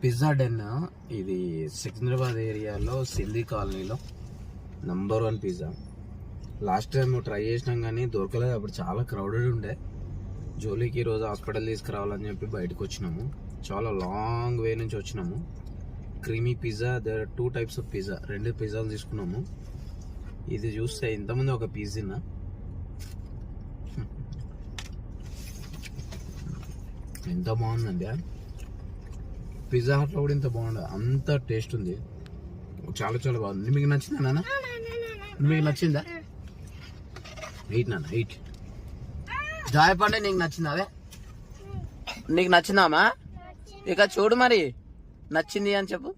Pizza den. ఇది సికింద్రాబాద్ ఏరియాలో సింధీ కాలనీలో number 1 pizza. Last time try చేసినాం కానీ దొరకలేదు, అప్పుడు చాలా క్రౌడెడ్ ఉండే. జోలీకి ఈరోజు హాస్పిటల్ తీసుకురావాలని చెప్పి బయటకు వచ్చినాము. చాలా లాంగ్ వే నుంచి వచ్చినాము. Creamy pizza, there 2 types of pizza, 2 పిజ్జాలు తీసుకున్నాము. ఇది చూస్తే ఇంతమంది ఒక పీస్ తిన్నా. ఎంత బాగుందండి. పిజ్జా హట్లో కూడా ఇంత బాగుండదు, అంత టేస్ట్ ఉంది. చాలా చాలా బాగుంది. మీకు నచ్చిందా నాన్న? మీకు నచ్చిందా? ఎయిట్ నాన్న, 8. జాయ్ పండే నీకు నచ్చిందా? అదే నీకు నచ్చిందామా? ఇక చూడు మరి, నచ్చింది అని చెప్పు.